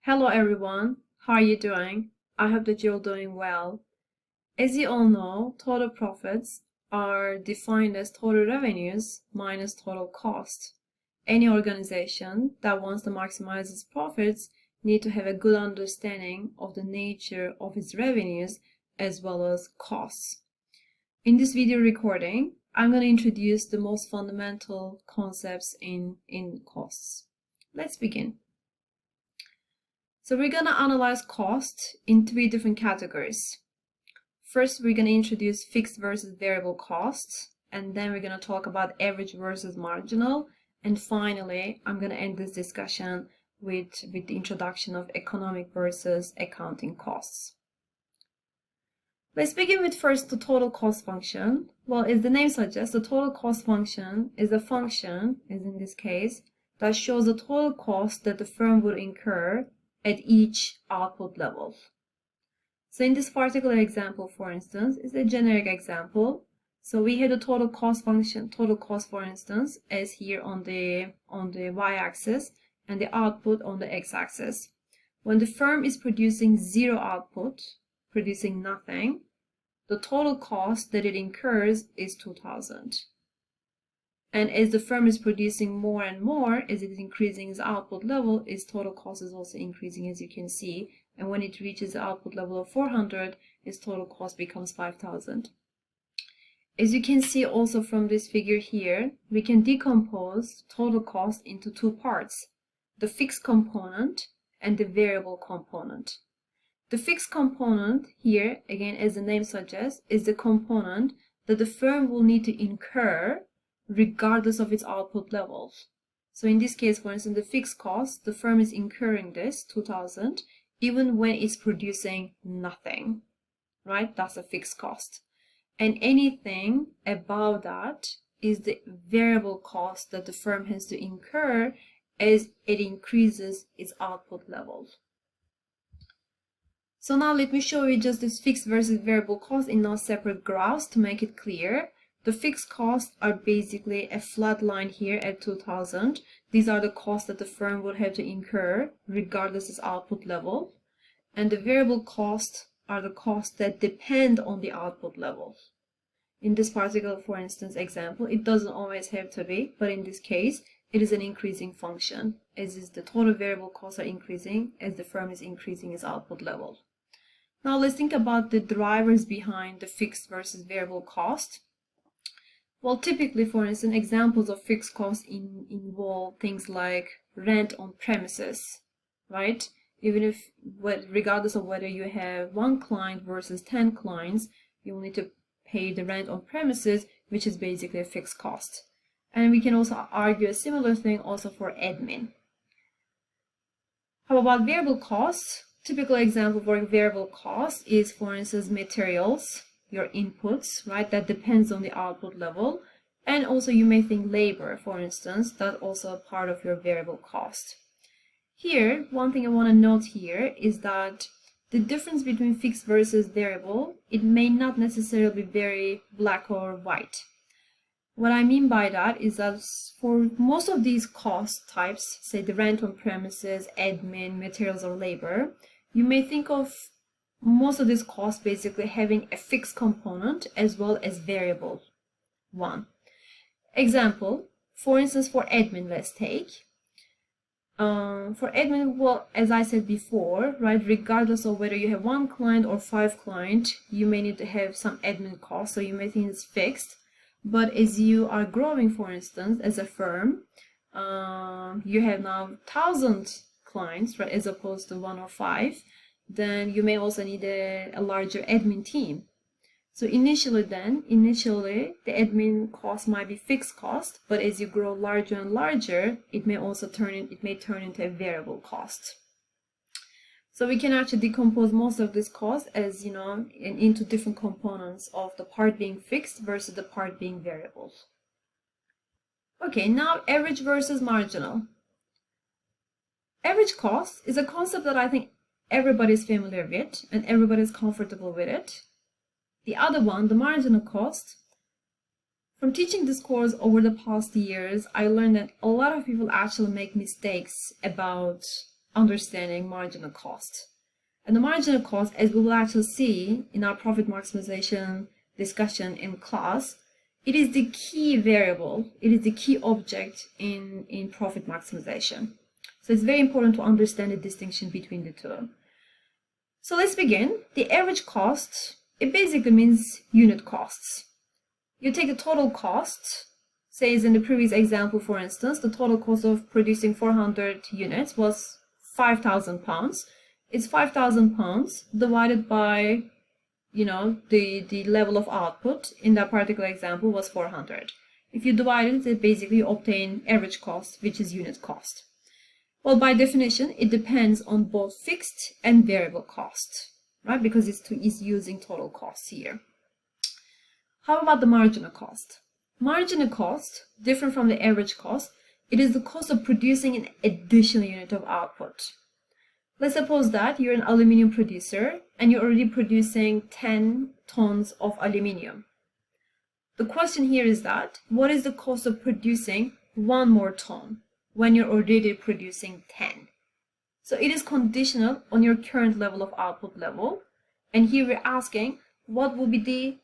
Hello everyone, how are you doing? I hope that you're all doing well. As you all know, total profits are defined as total revenues minus total cost. Any organization that wants to maximize its profits need to have a good understanding of the nature of its revenues as well as costs. In this video recording, I'm going to introduce the most fundamental concepts in costs. Let's begin. So we're going to analyze cost in three different categories. First, we're going to introduce fixed versus variable costs, and then we're going to talk about average versus marginal, and finally, I'm going to end this discussion with the introduction of economic versus accounting costs. Let's begin with first the total cost function. Well, as the name suggests, the total cost function is a function, as in this case, that shows the total cost that the firm would incur at each output level. So in this particular example, for instance, is a generic example. So we have the total cost function, total cost, for instance, as here on the y-axis and the output on the x-axis. When the firm is producing zero output, producing nothing, the total cost that it incurs is 2,000. And as the firm is producing more and more, as it is increasing its output level, its total cost is also increasing, as you can see. And when it reaches the output level of 400, its total cost becomes 5,000. As you can see also from this figure here, we can decompose total cost into two parts, the fixed component and the variable component. The fixed component here, again, as the name suggests, is the component that the firm will need to incur regardless of its output levels. So in this case, for instance, the fixed cost, the firm is incurring this 2,000 even when it's producing nothing, right? That's a fixed cost. And anything above that is the variable cost that the firm has to incur as it increases its output levels. So now let me show you just this fixed versus variable cost in now separate graphs to make it clear. The fixed costs are basically a flat line here at 2,000. These are the costs that the firm would have to incur regardless of its output level. And the variable costs are the costs that depend on the output level. In this particular, for instance, example, it doesn't always have to be, but in this case, it is an increasing function, as is the total variable costs are increasing as the firm is increasing its output level. Now let's think about the drivers behind the fixed versus variable cost. Well, typically, for instance, examples of fixed costs involve things like rent on premises, right? Even if, regardless of whether you have one client versus 10 clients, you will need to pay the rent on premises, which is basically a fixed cost. And we can also argue a similar thing also for admin. How about variable costs? Typical example for variable cost is, for instance, materials, your inputs, right? That depends on the output level. And also you may think labor, for instance, that's also a part of your variable cost. Here, one thing I want to note here is that the difference between fixed versus variable, it may not necessarily be very black or white. What I mean by that is that for most of these cost types, say the rent on premises, admin, materials, or labor, you may think of most of these costs basically having a fixed component as well as variable one. Example, for instance, for admin, let's take. For admin, well, as I said before, right, regardless of whether you have one client or 5 clients, you may need to have some admin costs, so you may think it's fixed. But as you are growing, for instance, as a firm, you have now 1,000 clients, right, as opposed to 1 or 5, then you may also need a larger admin team. So initially the admin cost might be fixed cost, but as you grow larger and larger, it may turn into a variable cost. So we can actually decompose most of this cost as, into different components of the part being fixed versus the part being variable. Okay, now average versus marginal. Average cost is a concept that I think everybody's familiar with and everybody's comfortable with it. The other one, the marginal cost. From teaching this course over the past years, I learned that a lot of people actually make mistakes about understanding marginal cost. And the marginal cost, as we will actually see in our profit maximization discussion in class, it is the key variable, it is the key object in profit maximization. So it's very important to understand the distinction between the two. So let's begin. The average cost, it basically means unit costs. You take the total cost, say as in the previous example, for instance, the total cost of producing 400 units was £5,000. It's £5,000 divided by, the level of output in that particular example was 400. If you divide it, basically you obtain average cost, which is unit cost. Well, by definition, it depends on both fixed and variable cost, right? Because it's using total costs here. How about the marginal cost? Marginal cost, different from the average cost, it is the cost of producing an additional unit of output. Let's suppose that you're an aluminum producer and you're already producing 10 tons of aluminum. The question here is that, what is the cost of producing one more ton when you're already producing 10? So it is conditional on your current level of output level. And here we're asking, what will be the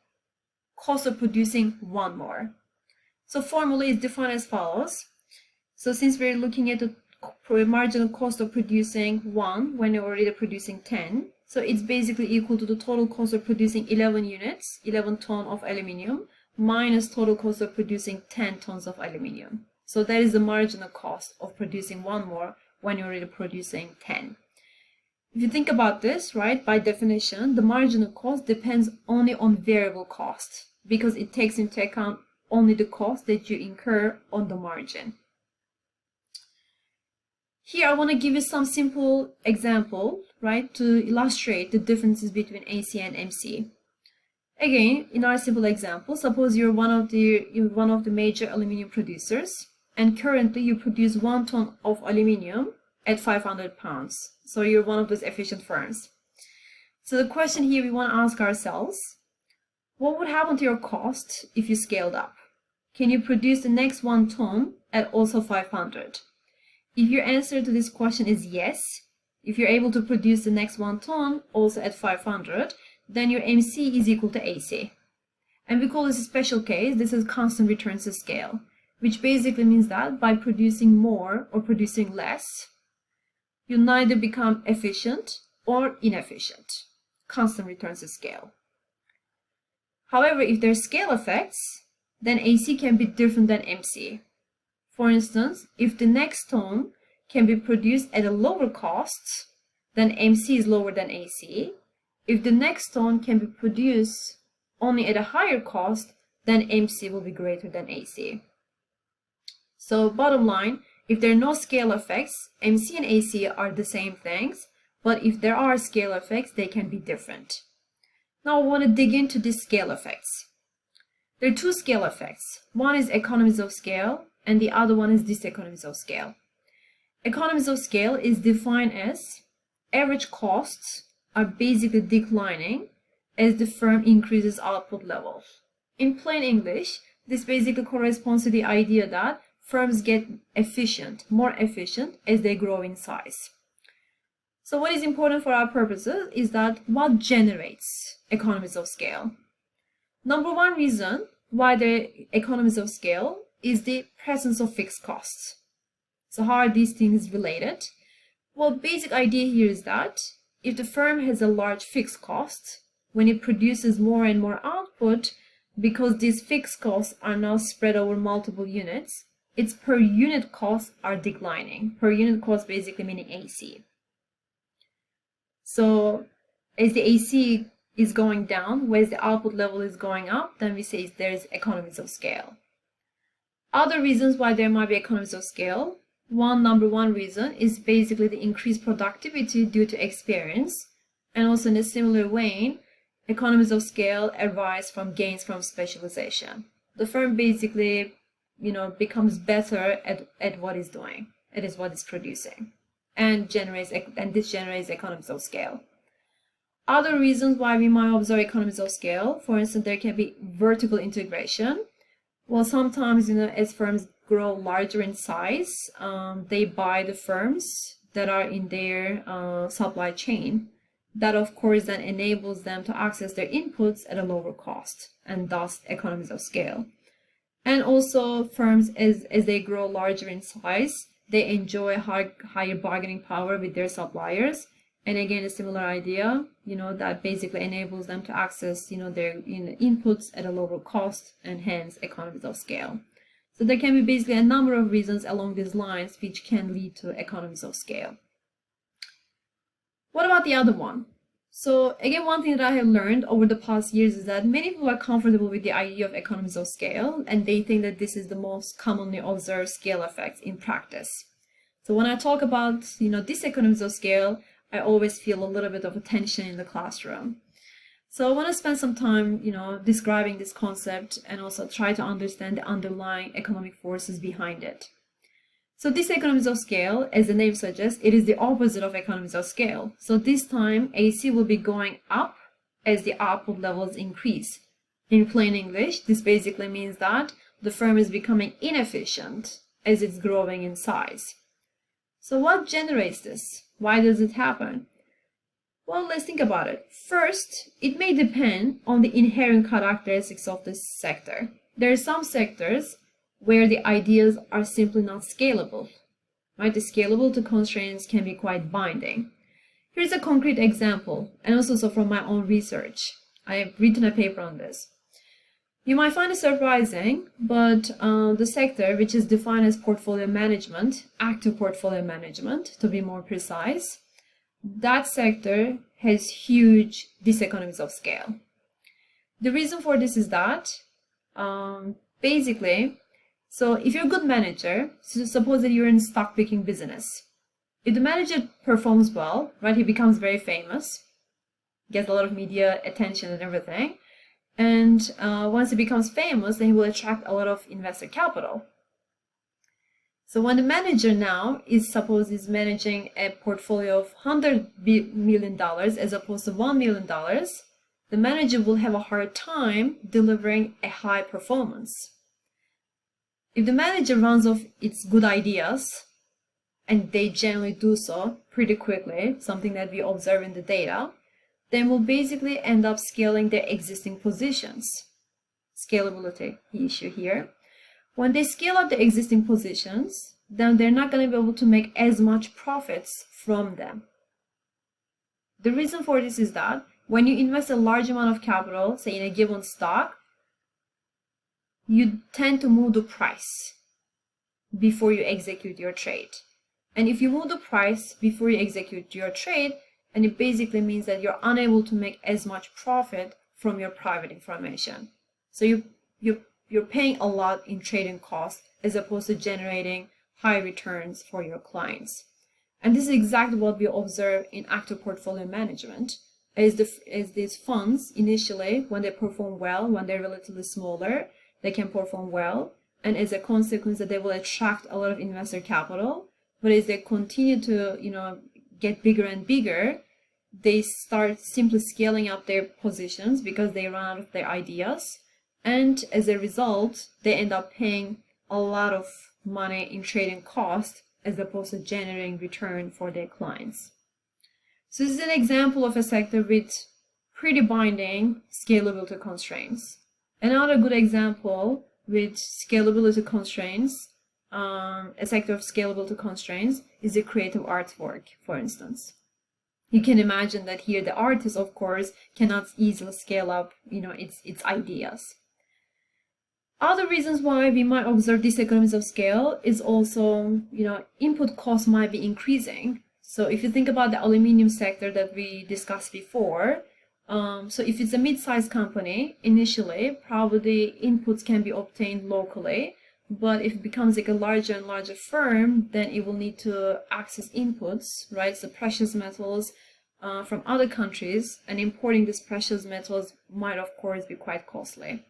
cost of producing one more? So formula is defined as follows. So since we're looking at the marginal cost of producing 1 when you're already producing 10, so it's basically equal to the total cost of producing 11 units, 11 tons of aluminium, minus total cost of producing 10 tons of aluminium. So that is the marginal cost of producing one more when you're already producing 10. If you think about this, right, by definition, the marginal cost depends only on variable cost because it takes into account only the cost that you incur on the margin. Here I want to give you some simple example, right, to illustrate the differences between AC and MC. Again, in our simple example, suppose you're one of the major aluminum producers, and currently you produce 1 ton of aluminum at 500 pounds. So you're one of those efficient firms. So the question here we want to ask ourselves, what would happen to your cost if you scaled up? Can you produce the next 1 ton at also 500? If your answer to this question is yes, if you're able to produce the next 1 ton also at 500, then your MC is equal to AC. And we call this a special case. This is constant returns to scale, which basically means that by producing more or producing less, you neither become efficient or inefficient. Constant returns to scale. However, if there's scale effects, then AC can be different than MC. For instance, if the next ton can be produced at a lower cost, then MC is lower than AC. If the next ton can be produced only at a higher cost, then MC will be greater than AC. So bottom line, if there are no scale effects, MC and AC are the same things, but if there are scale effects, they can be different. Now I want to dig into these scale effects. There are two scale effects. One is economies of scale, and the other one is diseconomies of scale. Economies of scale is defined as average costs are basically declining as the firm increases output level. In plain English, this basically corresponds to the idea that firms get more efficient as they grow in size. So what is important for our purposes is that what generates economies of scale? Number one reason why there are economies of scale is the presence of fixed costs. So how are these things related? Well, basic idea here is that if the firm has a large fixed cost, when it produces more and more output, because these fixed costs are now spread over multiple units, its per unit costs are declining. Per unit cost basically meaning AC. So as the AC is going down, whereas the output level is going up, then we say there's economies of scale. Other reasons why there might be economies of scale, number one reason is basically the increased productivity due to experience, and also in a similar vein, economies of scale arise from gains from specialization. The firm basically, becomes better at what it's doing. It is what it's producing, and this generates economies of scale. Other reasons why we might observe economies of scale, for instance, there can be vertical integration. Well, sometimes, as firms grow larger in size, they buy the firms that are in their supply chain. That of course then enables them to access their inputs at a lower cost, and thus economies of scale. And also firms, as they grow larger in size, they enjoy higher bargaining power with their suppliers. And again, a similar idea, that basically enables them to access, their inputs at a lower cost, and hence economies of scale. So there can be basically a number of reasons along these lines which can lead to economies of scale. What about the other one? So again, one thing that I have learned over the past years is that many people are comfortable with the idea of economies of scale, and they think that this is the most commonly observed scale effect in practice. So when I talk about, this economies of scale, I always feel a little bit of a tension in the classroom. So I want to spend some time, describing this concept and also try to understand the underlying economic forces behind it. So this economies of scale, as the name suggests, it is the opposite of economies of scale. So this time, AC will be going up as the output levels increase. In plain English, this basically means that the firm is becoming inefficient as it's growing in size. So what generates this? Why does it happen? Well, let's think about it. First, it may depend on the inherent characteristics of this sector. There are some sectors where the ideas are simply not scalable, right? The scalability constraints can be quite binding. Here's a concrete example, and also from my own research. I have written a paper on this. You might find it surprising, but the sector, which is defined as portfolio management, active portfolio management, to be more precise, that sector has huge diseconomies of scale. The reason for this is that, basically, so if you're a good manager, so suppose that you're in stock picking business. If the manager performs well, right, he becomes very famous, gets a lot of media attention and everything. And once he becomes famous, then he will attract a lot of investor capital. So when the manager now is managing a portfolio of $100 million as opposed to $1 million, the manager will have a hard time delivering a high performance. If the manager runs off its good ideas, and they generally do so pretty quickly, something that we observe in the data, then will basically end up scaling their existing positions. Scalability issue here. When they scale up the existing positions, then they're not going to be able to make as much profits from them. The reason for this is that when you invest a large amount of capital, say in a given stock, you tend to move the price before you execute your trade. And if you move the price before you execute your trade, and it basically means that you're unable to make as much profit from your private information. So you're paying a lot in trading costs as opposed to generating high returns for your clients. And this is exactly what we observe in active portfolio management, as these funds initially, when they perform well, when they're relatively smaller, they can perform well, and as a consequence that they will attract a lot of investor capital. But as they continue to get bigger and bigger, they start simply scaling up their positions because they run out of their ideas, and as a result they end up paying a lot of money in trading cost as opposed to generating return for their clients. So this is an example of a sector with pretty binding scalability constraints. Another good example with scalability constraints, a sector of scalability constraints, is the creative artwork, for instance. You can imagine that here the artist, of course, cannot easily scale up, its ideas. Other reasons why we might observe diseconomies of scale is also, input costs might be increasing. So if you think about the aluminum sector that we discussed before, so if it's a mid-sized company, initially, probably inputs can be obtained locally, but if it becomes like a larger and larger firm, then it will need to access inputs, right? So precious metals from other countries, and importing these precious metals might, of course, be quite costly.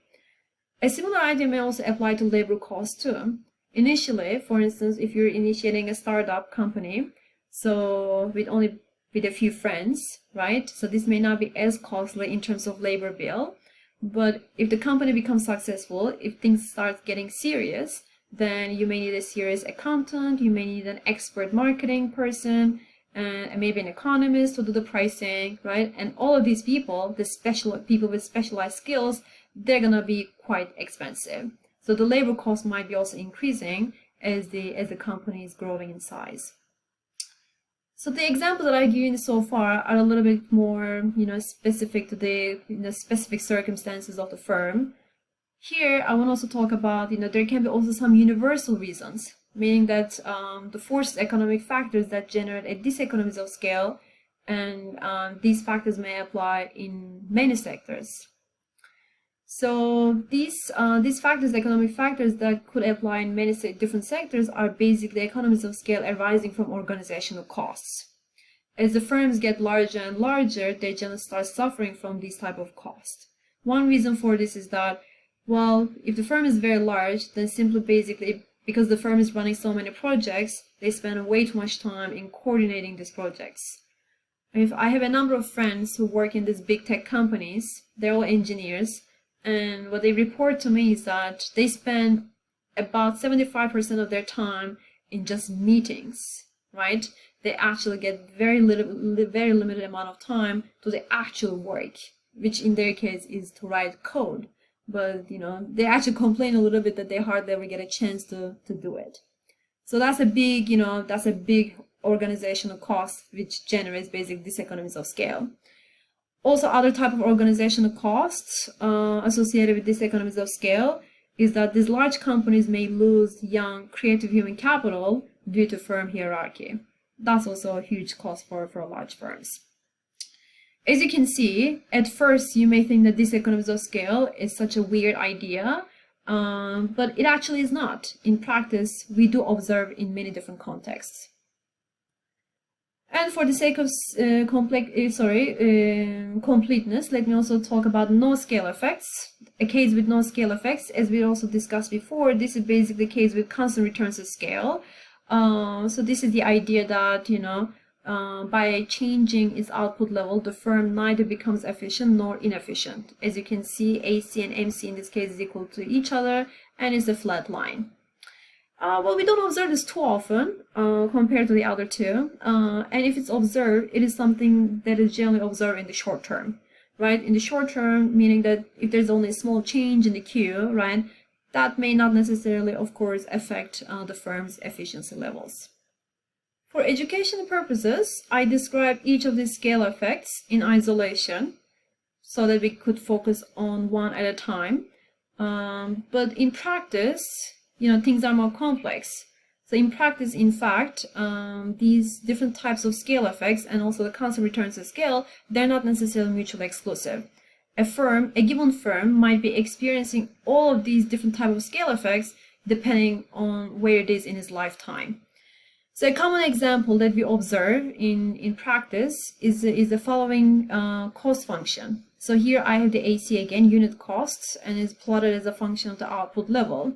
A similar idea may also apply to labor costs too. Initially, for instance, if you're initiating a startup company, so with a few friends, right? So this may not be as costly in terms of labor bill, but if the company becomes successful, if things start getting serious, then you may need a serious accountant, you may need an expert marketing person, and maybe an economist to do the pricing, right? And all of these people, the people with specialized skills, they're gonna be quite expensive. So the labor cost might be also increasing as the company is growing in size. So the examples that I give you so far are a little bit more, specific to the specific circumstances of the firm. Here, I want to also talk about, there can be also some universal reasons, meaning that the forced economic factors that generate a diseconomies of scale, and these factors may apply in many sectors. So these factors, economic factors that could apply in many different sectors, are basically economies of scale arising from organizational costs. As the firms get larger and larger, they generally start suffering from these type of costs. One reason for this is that, well, if the firm is very large, then simply basically because the firm is running so many projects, they spend way too much time in coordinating these projects. If I have a number of friends who work in these big tech companies, they're all engineers, and what they report to me is that they spend about 75% of their time in just meetings, right? They actually get very limited amount of time to the actual work, which in their case is to write code. But they actually complain a little bit that they hardly ever get a chance to do it. So that's a big organizational cost, which generates basic diseconomies of scale. Also, other type of organizational costs associated with diseconomies of scale is that these large companies may lose young, creative human capital due to firm hierarchy. That's also a huge cost for large firms. As you can see, at first you may think that diseconomies of scale is such a weird idea, but it actually is not. In practice, we do observe in many different contexts. And for the sake of completeness, let me also talk about no-scale effects. A case with no-scale effects, as we also discussed before, this is basically a case with constant returns to scale. So this is the idea that, by changing its output level, the firm neither becomes efficient nor inefficient. As you can see, AC and MC in this case is equal to each other, and it's a flat line. Well, we don't observe this too often compared to the other two, and if it's observed, it is something that is generally observed in the short term, right? In the short term, meaning that if there's only a small change in the Q, right, that may not necessarily, of course, affect the firm's efficiency levels. For educational purposes, I describe each of these scale effects in isolation so that we could focus on one at a time. But in practice, things are more complex. So in practice, in fact, these different types of scale effects and also the constant returns to scale, they're not necessarily mutually exclusive. A given firm might be experiencing all of these different types of scale effects depending on where it is in its lifetime. So a common example that we observe in practice is the following cost function. So here I have the AC again, unit costs, and it's plotted as a function of the output level.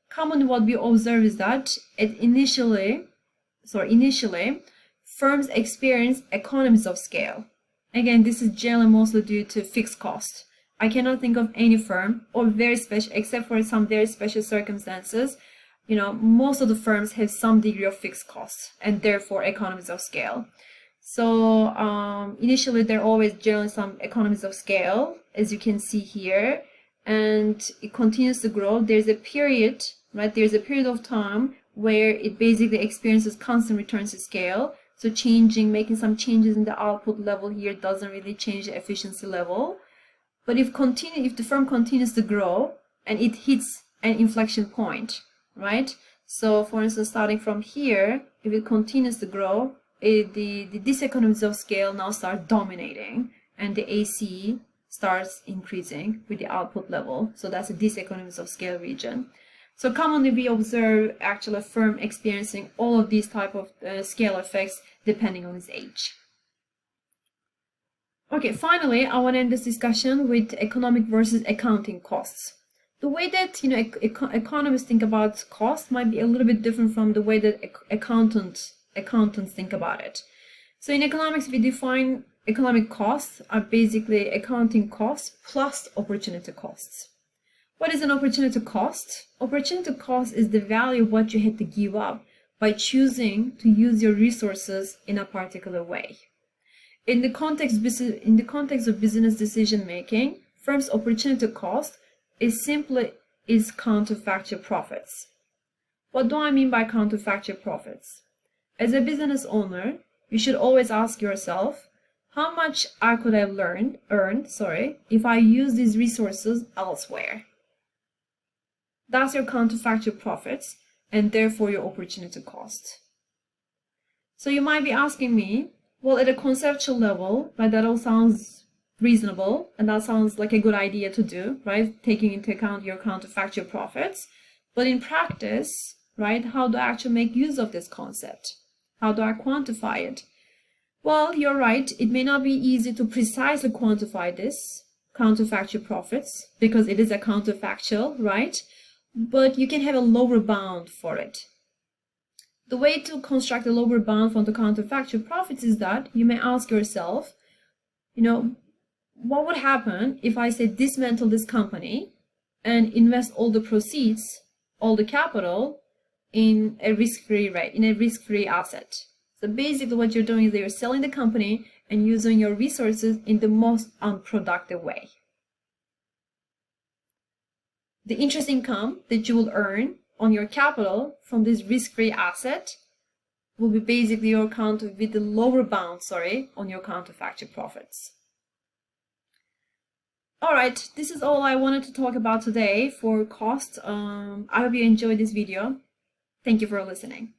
Commonly what we observe is that initially, firms experience economies of scale. Again, this is generally mostly due to fixed cost. I cannot think of any firm, or very special, except for some very special circumstances, most of the firms have some degree of fixed costs and therefore economies of scale. So initially there are always generally some economies of scale, as you can see here, and it continues to grow. There's a period of time where it basically experiences constant returns to scale. So making some changes in the output level here doesn't really change the efficiency level. But if the firm continues to grow and it hits an inflection point, right? So for instance, starting from here, if it continues to grow, the diseconomies of scale now start dominating, and the AC starts increasing with the output level. So that's a diseconomies of scale region. So commonly we observe actually a firm experiencing all of these type of scale effects depending on its age. Okay, finally, I want to end this discussion with economic versus accounting costs. The way that economists think about cost might be a little bit different from the way that accountants think about it. So in economics, we define economic costs are basically accounting costs plus opportunity costs. What is an opportunity cost? Opportunity cost is the value of what you had to give up by choosing to use your resources in a particular way. In the context of business decision making, firm's opportunity cost is simply counterfactual profits. What do I mean by counterfactual profits? As a business owner, you should always ask yourself, how much I could have earned if I use these resources elsewhere. That's your counterfactual profits and therefore your opportunity cost. So you might be asking me, well, at a conceptual level, right, that all sounds reasonable and that sounds like a good idea to do, right, taking into account your counterfactual profits. But in practice, right, how do I actually make use of this concept? How do I quantify it? Well, you're right, it may not be easy to precisely quantify this counterfactual profits because it is a counterfactual, right? But you can have a lower bound for it. The way to construct a lower bound for the counterfactual profits is that you may ask yourself, what would happen if I say dismantle this company and invest all the proceeds, all the capital in a risk-free asset? So basically what you're doing is that you're selling the company and using your resources in the most unproductive way. The interest income that you will earn on your capital from this risk-free asset will be basically your with the lower bound, on your counterfactual profits. All right, this is all I wanted to talk about today for cost. I hope you enjoyed this video. Thank you for listening.